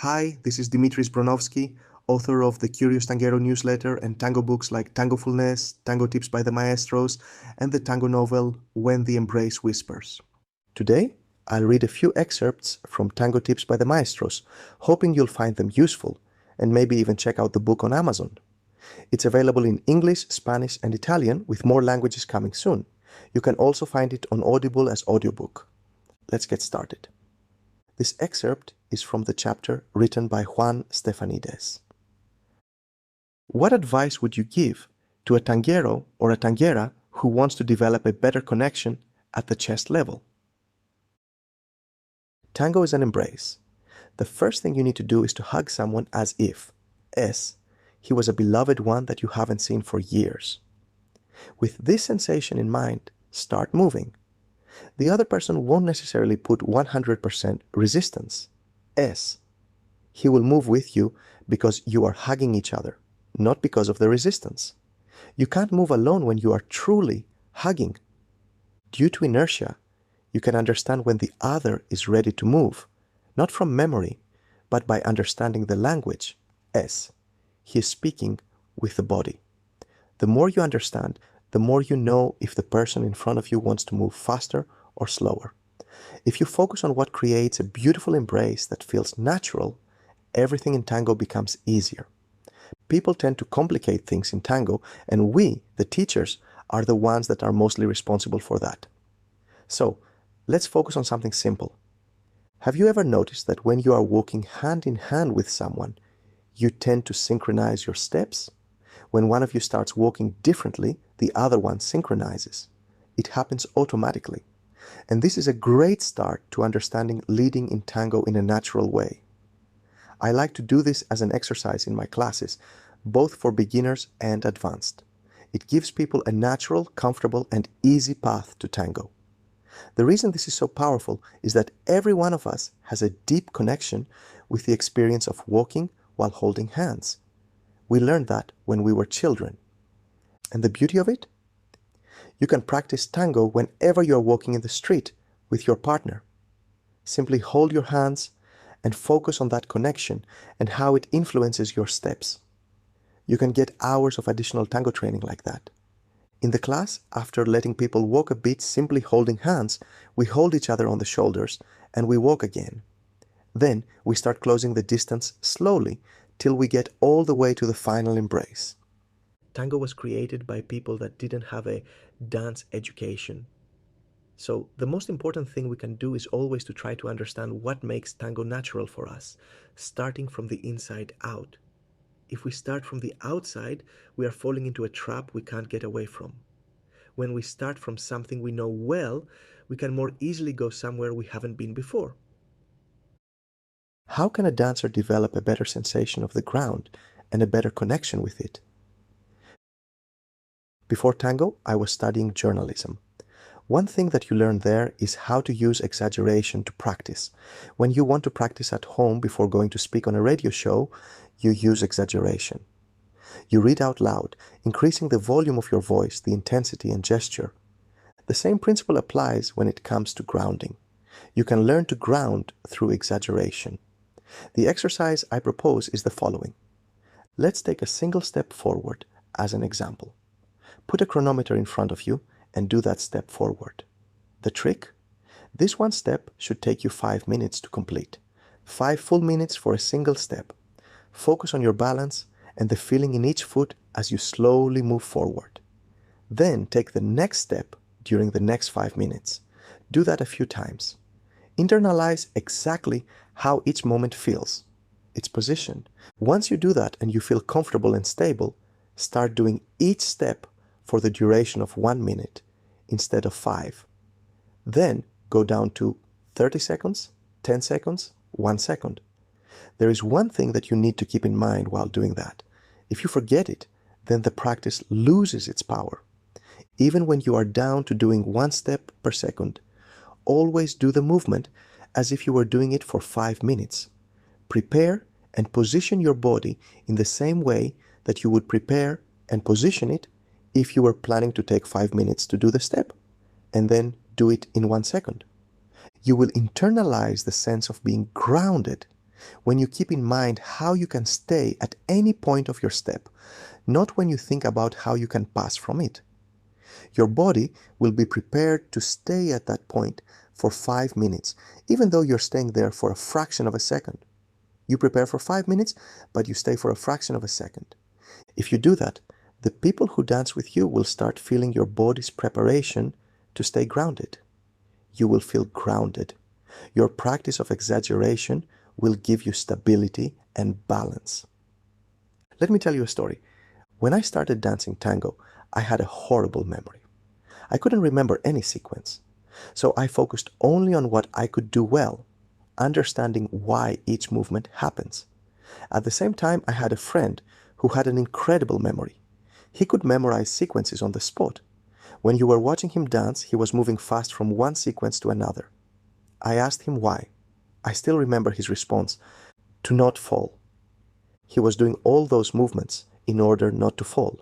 Hi, this is Dimitris Bronovsky, author of the Curious Tanguero newsletter and tango books like Tangofulness, Tango Tips by the Maestros, and the tango novel When the Embrace Whispers. Today, I'll read a few excerpts from Tango Tips by the Maestros, hoping you'll find them useful, and maybe even check out the book on Amazon. It's available in English, Spanish, and Italian, with more languages coming soon. You can also find it on Audible as audiobook. Let's get started. This excerpt is from the chapter written by Juan Stephanides. What advice would you give to a tanguero or a tanguera who wants to develop a better connection at the chest level? Tango is an embrace. The first thing you need to do is to hug someone as if, he was a beloved one that you haven't seen for years. With this sensation in mind, start moving. The other person won't necessarily put 100% resistance. He will move with you because you are hugging each other, not because of the resistance. You can't move alone when you are truly hugging. Due to inertia, you can understand when the other is ready to move, not from memory, but by understanding the language, He is speaking with the body. The more you understand, the more you know if the person in front of you wants to move faster or slower. If you focus on what creates a beautiful embrace that feels natural, everything in tango becomes easier. People tend to complicate things in tango, and we, the teachers, are the ones that are mostly responsible for that. So, let's focus on something simple. Have you ever noticed that when you are walking hand in hand with someone, you tend to synchronize your steps? When one of you starts walking differently, the other one synchronizes. It happens automatically. And this is a great start to understanding leading in tango in a natural way. I like to do this as an exercise in my classes, both for beginners and advanced. It gives people a natural, comfortable, and easy path to tango. The reason this is so powerful is that every one of us has a deep connection with the experience of walking while holding hands. We learned that when we were children. And the beauty of it? You can practice tango whenever you are walking in the street with your partner. Simply hold your hands and focus on that connection and how it influences your steps. You can get hours of additional tango training like that. In the class, after letting people walk a bit simply holding hands, we hold each other on the shoulders and we walk again. Then we start closing the distance slowly till we get all the way to the final embrace. Tango was created by people that didn't have a dance education. So the most important thing we can do is always to try to understand what makes tango natural for us, starting from the inside out. If we start from the outside, we are falling into a trap we can't get away from. When we start from something we know well, we can more easily go somewhere we haven't been before. How can a dancer develop a better sensation of the ground and a better connection with it? Before tango, I was studying journalism. One thing that you learn there is how to use exaggeration to practice. When you want to practice at home before going to speak on a radio show, you use exaggeration. You read out loud, increasing the volume of your voice, the intensity and gesture. The same principle applies when it comes to grounding. You can learn to ground through exaggeration. The exercise I propose is the following. Let's take a single step forward as an example. Put a chronometer in front of you and do that step forward. The trick? This one step should take you 5 minutes to complete. 5 full minutes for a single step. Focus on your balance and the feeling in each foot as you slowly move forward. Then take the next step during the next 5 minutes. Do that a few times. Internalize exactly how each moment feels, its position. Once you do that and you feel comfortable and stable, start doing each step for the duration of 1 minute instead of 5. Then go down to 30 seconds, 10 seconds, 1 second. There is one thing that you need to keep in mind while doing that. If you forget it, then the practice loses its power. Even when you are down to doing 1 step per second, always do the movement as if you were doing it for 5 minutes. Prepare and position your body in the same way that you would prepare and position it if you were planning to take 5 minutes to do the step, and then do it in 1 second. You will internalize the sense of being grounded. when you keep in mind how you can stay at any point of your step, not when you think about how you can pass from it. Your body will be prepared to stay at that point for 5 minutes, even though you're staying there for a fraction of a second. You prepare for 5 minutes, but you stay for a fraction of a second. If you do that, the people who dance with you will start feeling your body's preparation to stay grounded. You will feel grounded. Your practice of exaggeration will give you stability and balance. Let me tell you a story. When I started dancing tango, I had a horrible memory. I couldn't remember any sequence, so I focused only on what I could do well, understanding why each movement happens. At the same time, I had a friend who had an incredible memory. He could memorize sequences on the spot. When you were watching him dance, he was moving fast from one sequence to another. I asked him why. I still remember his response: to not fall. He was doing all those movements in order not to fall.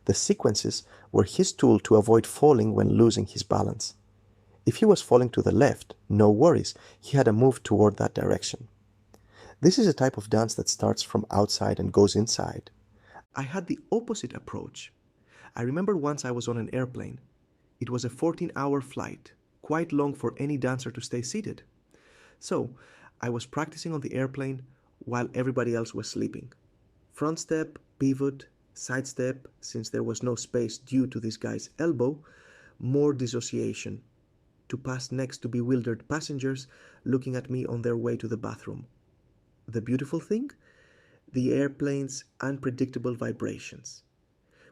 The sequences were his tool to avoid falling when losing his balance. If he was falling to the left, no worries, he had a move toward that direction. This is a type of dance that starts from outside and goes inside. I had the opposite approach. I remember once I was on an airplane. It was a 14-hour flight, quite long for any dancer to stay seated. So, I was practicing on the airplane while everybody else was sleeping. Front step, pivot, side step, since there was no space due to this guy's elbow, more dissociation, to pass next to bewildered passengers looking at me on their way to the bathroom. The beautiful thing? The airplane's unpredictable vibrations.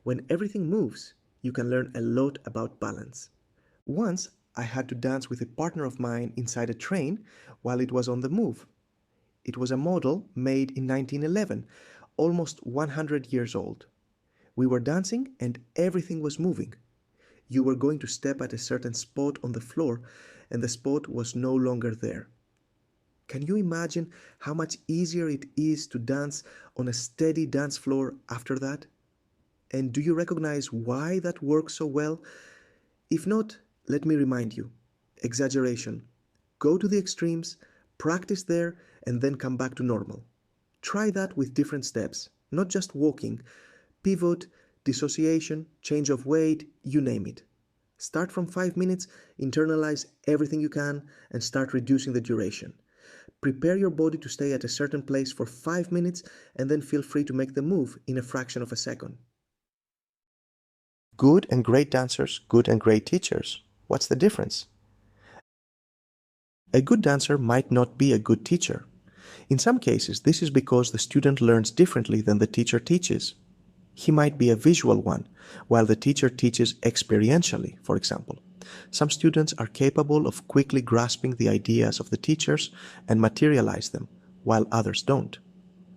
When everything moves, you can learn a lot about balance. Once, I had to dance with a partner of mine inside a train while it was on the move. It was a model made in 1911, almost 100 years old. We were dancing and everything was moving. You were going to step at a certain spot on the floor and the spot was no longer there. Can you imagine how much easier it is to dance on a steady dance floor after that? And do you recognize why that works so well? If not, let me remind you. Exaggeration. Go to the extremes, practice there, and then come back to normal. Try that with different steps, not just walking. Pivot, dissociation, change of weight, you name it. Start from 5 minutes, internalize everything you can, and start reducing the duration. Prepare your body to stay at a certain place for 5 minutes, and then feel free to make the move in a fraction of a second. Good and great dancers, good and great teachers. What's the difference? A good dancer might not be a good teacher. In some cases, this is because the student learns differently than the teacher teaches. He might be a visual one, while the teacher teaches experientially, for example. Some students are capable of quickly grasping the ideas of the teachers and materialize them, while others don't.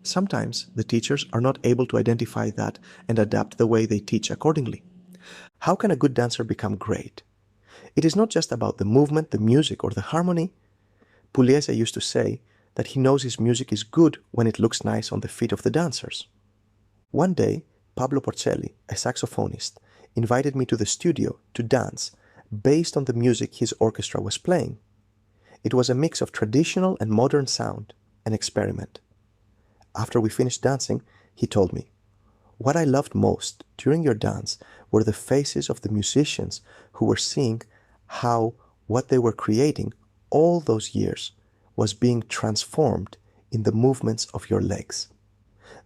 Sometimes the teachers are not able to identify that and adapt the way they teach accordingly. How can a good dancer become great? It is not just about the movement, the music, or the harmony. Pugliese used to say that he knows his music is good when it looks nice on the feet of the dancers. One day, Pablo Porcelli, a saxophonist, invited me to the studio to dance based on the music his orchestra was playing. It was a mix of traditional and modern sound, an experiment. After we finished dancing, he told me, "What I loved most during your dance were the faces of the musicians who were seeing how what they were creating all those years was being transformed in the movements of your legs.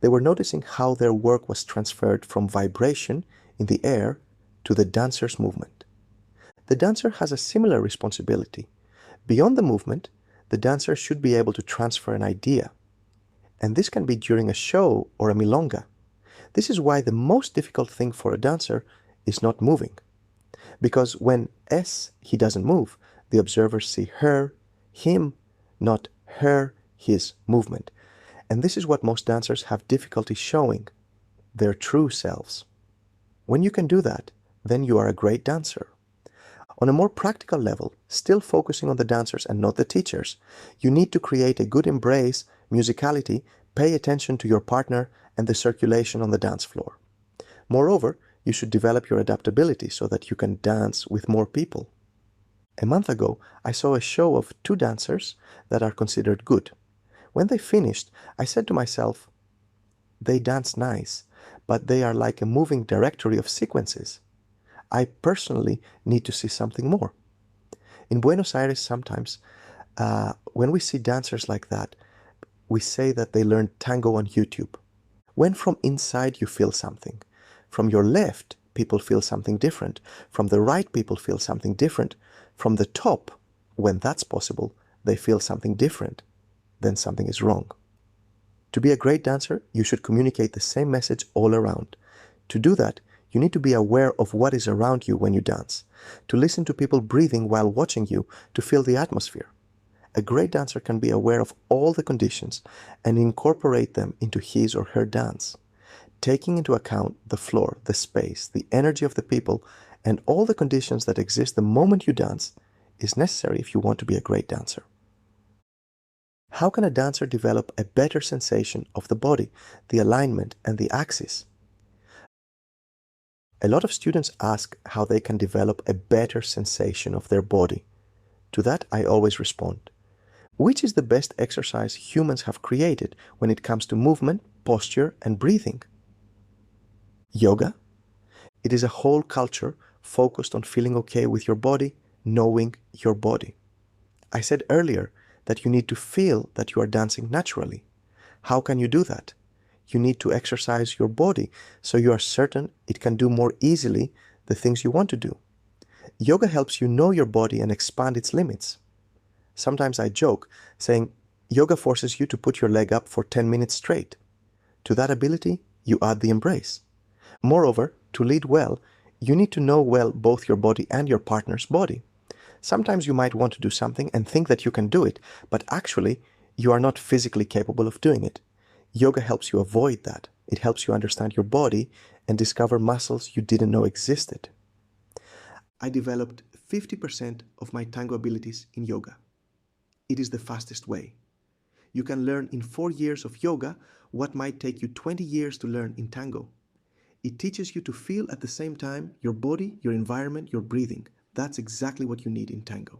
They were noticing how their work was transferred from vibration in the air to the dancer's movement. The dancer has a similar responsibility. Beyond the movement, the dancer should be able to transfer an idea. And this can be during a show or a milonga. This is why the most difficult thing for a dancer is not moving. Because when he doesn't move, the observers see her, him, not her, his movement. And this is what most dancers have difficulty showing, their true selves. When you can do that, then you are a great dancer. On a more practical level, still focusing on the dancers and not the teachers, you need to create a good embrace, musicality, pay attention to your partner and the circulation on the dance floor. Moreover, you should develop your adaptability so that you can dance with more people. A month ago, I saw a show of two dancers that are considered good. When they finished, I said to myself, they dance nice, but they are like a moving directory of sequences. I personally need to see something more. In Buenos Aires, sometimes, when we see dancers like that, we say that they learned tango on YouTube. When from inside you feel something, from your left, people feel something different. From the right, people feel something different. From the top, when that's possible, they feel something different. Then something is wrong. To be a great dancer, you should communicate the same message all around. To do that, you need to be aware of what is around you when you dance, to listen to people breathing while watching you, to feel the atmosphere. A great dancer can be aware of all the conditions and incorporate them into his or her dance, taking into account the floor, the space, the energy of the people, and all the conditions that exist the moment you dance is necessary if you want to be a great dancer. How can a dancer develop a better sensation of the body, the alignment, and the axis? A lot of students ask how they can develop a better sensation of their body. To that, I always respond, which is the best exercise humans have created when it comes to movement, posture, and breathing? Yoga? It is a whole culture focused on feeling okay with your body, knowing your body. I said earlier that you need to feel that you are dancing naturally. How can you do that? You need to exercise your body so you are certain it can do more easily the things you want to do. Yoga helps you know your body and expand its limits. Sometimes I joke, saying, yoga forces you to put your leg up for 10 minutes straight. To that ability, you add the embrace. Moreover, to lead well, you need to know well both your body and your partner's body. Sometimes you might want to do something and think that you can do it, but actually, you are not physically capable of doing it. Yoga helps you avoid that. It helps you understand your body and discover muscles you didn't know existed. I developed 50% of my tango abilities in yoga. It is the fastest way. You can learn in 4 years of yoga what might take you 20 years to learn in tango. It teaches you to feel at the same time your body, your environment, your breathing. That's exactly what you need in tango.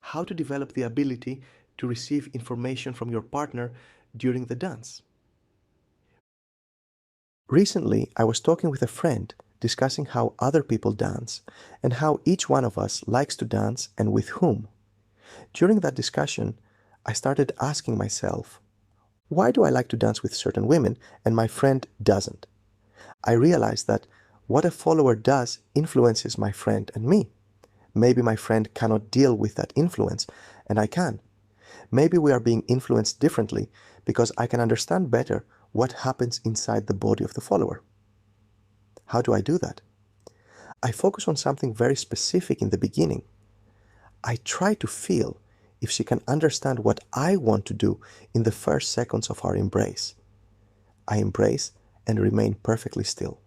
How to develop the ability to receive information from your partner during the dance. Recently, I was talking with a friend discussing how other people dance and how each one of us likes to dance and with whom. During that discussion, I started asking myself, why do I like to dance with certain women and my friend doesn't? I realized that what a follower does influences my friend and me. Maybe my friend cannot deal with that influence, and I can. Maybe we are being influenced differently because I can understand better what happens inside the body of the follower. How do I do that? I focus on something very specific in the beginning. I try to feel if she can understand what I want to do in the first seconds of our embrace. I embrace and remain perfectly still.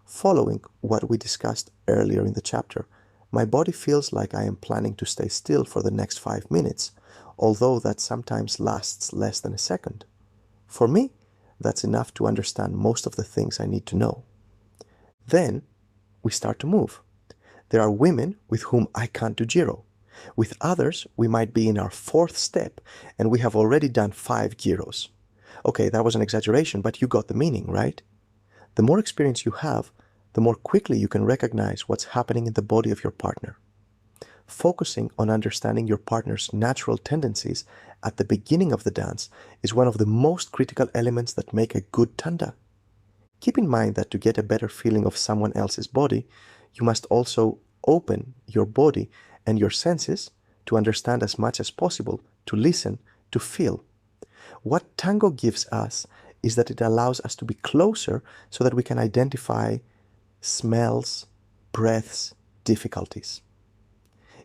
Following what we discussed earlier in the chapter, my body feels like I am planning to stay still for the next 5 minutes, although that sometimes lasts less than a second. For me, that's enough to understand most of the things I need to know. Then, we start to move. There are women with whom I can't do gyro. With others, we might be in our 4th step, and we have already done 5 gyros. Okay, that was an exaggeration, but you got the meaning, right? The more experience you have, the more quickly you can recognize what's happening in the body of your partner. Focusing on understanding your partner's natural tendencies at the beginning of the dance is one of the most critical elements that make a good tanda. Keep in mind that to get a better feeling of someone else's body, you must also open your body and your senses to understand as much as possible, to listen, to feel. What tango gives us is that it allows us to be closer so that we can identify smells, breaths, difficulties.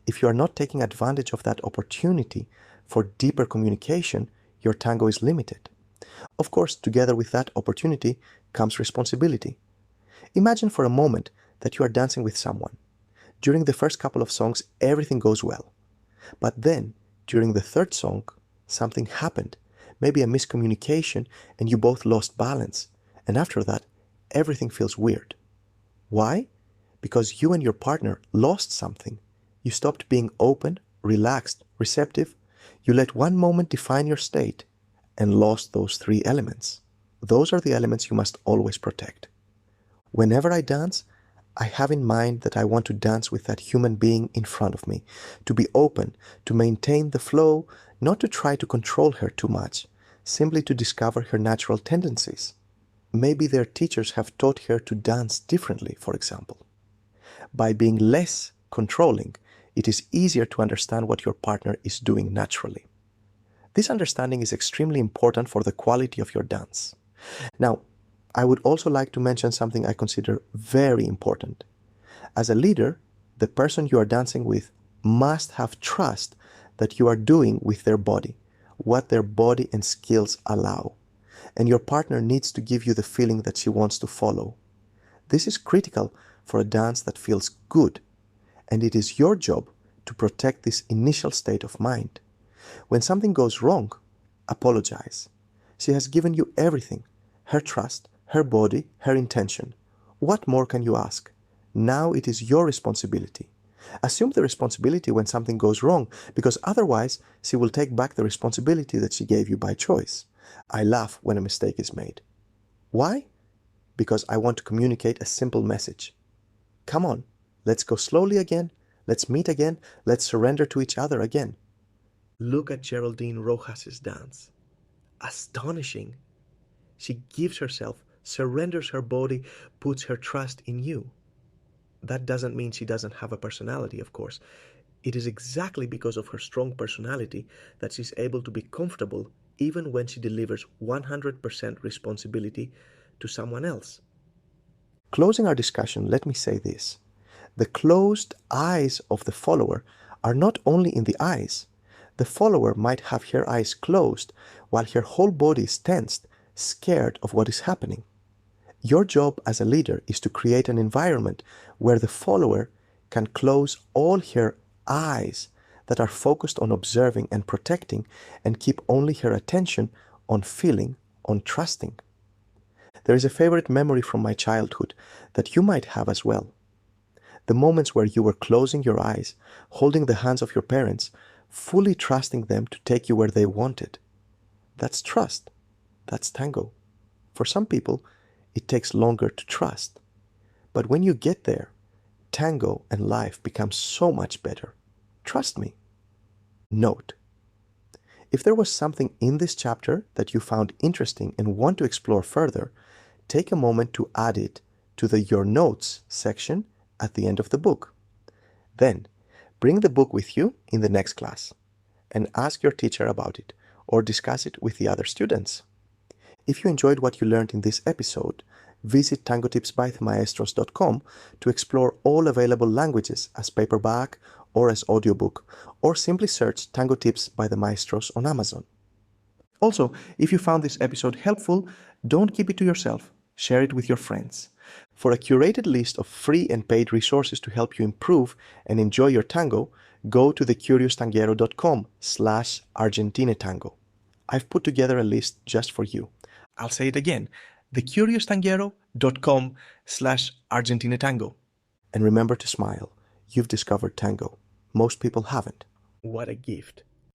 If you are not taking advantage of that opportunity for deeper communication, your tango is limited. Of course, together with that opportunity comes responsibility. Imagine for a moment that you are dancing with someone. During the first couple of songs, everything goes well. But then, during the 3rd song, something happened, maybe a miscommunication, and you both lost balance. And after that, everything feels weird. Why? Because you and your partner lost something. You stopped being open, relaxed, receptive. You let one moment define your state and lost those three elements. Those are the elements you must always protect. Whenever I dance, I have in mind that I want to dance with that human being in front of me, to be open, to maintain the flow, not to try to control her too much, simply to discover her natural tendencies. Maybe their teachers have taught her to dance differently, for example. By being less controlling, it is easier to understand what your partner is doing naturally. This understanding is extremely important for the quality of your dance. Now, I would also like to mention something I consider very important. As a leader, the person you are dancing with must have trust that you are doing with their body, what their body and skills allow. And your partner needs to give you the feeling that she wants to follow. This is critical for a dance that feels good, and it is your job to protect this initial state of mind. When something goes wrong, apologize. She has given you everything, her trust, her body, her intention. What more can you ask? Now it is your responsibility. Assume the responsibility when something goes wrong, because otherwise she will take back the responsibility that she gave you by choice. I laugh when a mistake is made. Why? Because I want to communicate a simple message. Come on, let's go slowly again, let's meet again, let's surrender to each other again. Look at Geraldine Rojas's dance. Astonishing. She gives herself, surrenders her body, puts her trust in you. That doesn't mean she doesn't have a personality, of course. It is exactly because of her strong personality that she's able to be comfortable even when she delivers 100% responsibility to someone else. Closing our discussion, let me say this. The closed eyes of the follower are not only in the eyes. The follower might have her eyes closed while her whole body is tensed, scared of what is happening. Your job as a leader is to create an environment where the follower can close all her eyes that are focused on observing and protecting and keep only her attention on feeling, on trusting. There is a favorite memory from my childhood that you might have as well. The moments where you were closing your eyes, holding the hands of your parents, fully trusting them to take you where they wanted. That's trust. That's tango. For some people, it takes longer to trust. But when you get there, tango and life become so much better. Trust me. Note: if there was something in this chapter that you found interesting and want to explore further, take a moment to add it to the Your Notes section at the end of the book. Then, bring the book with you in the next class and ask your teacher about it or discuss it with the other students. If you enjoyed what you learned in this episode, visit tangotipsbythemaestros.com to explore all available languages as paperback or as audiobook, or simply search Tango Tips by the Maestros on Amazon. Also, if you found this episode helpful, don't keep it to yourself. Share it with your friends. For a curated list of free and paid resources to help you improve and enjoy your tango, go to thecurioustanguero.com/ArgentinaTango. I've put together a list just for you. I'll say it again, thecurioustanguero.com/ArgentinaTango. And remember to smile. You've discovered tango. Most people haven't. What a gift.